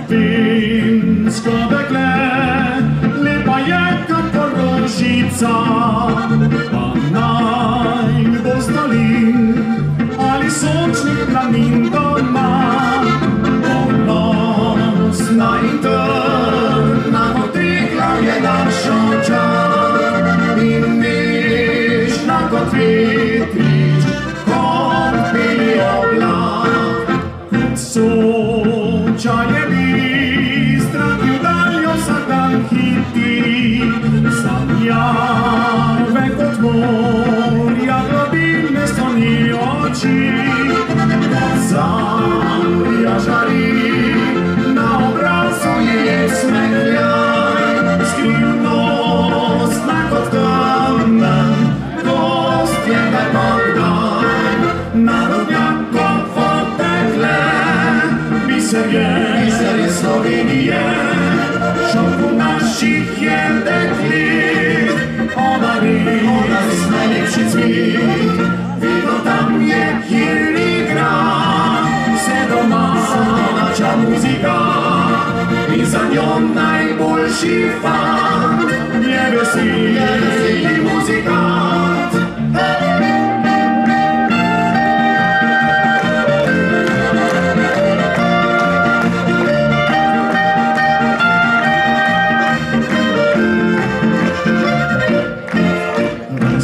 Slovensko dekle, lepa je kakor rožica, pa naj bo z dolin ali sončnih planin doma. Ponosna in trdna kot Triglav je naš očar in nežna kot vetrič, kot beli oblak, kot Soča je bistra, ki v daljo vsak dan hiti, sanjave kot morja, globine sloni oči, kot zarja žari, na obrazu je smehljaj, skrivnostna kot kamen, gost je kaj Bogdan, narodnjakovo dekle, biser je Slovenije, šopku naših je deklit, ona res najlepši cvit, vidno tam je, kjer igra, vse domača muzika, in za njo najboljši fant je veseli muzikant.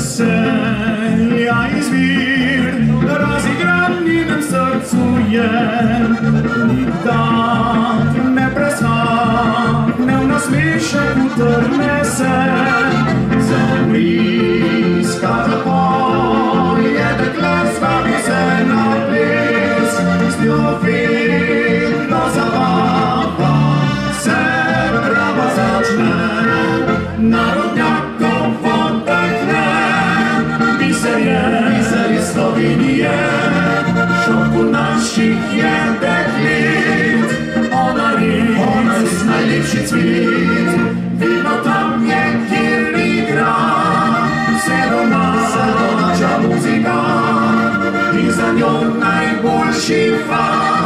Veselja izvir, razigran v njenem srcu je, nikdar ne presahne, v nasmešek utrne se, zavriska zapoje, dekle zvabi se na ples, z njo vedno zabava se drama začne, narodnjakovo dekle, biser je Slovenije, šopku naših je deklit, ona res najlepši cvit, vidno tam je, kjer igra, vse domača muzika, in za njo najboljši fant.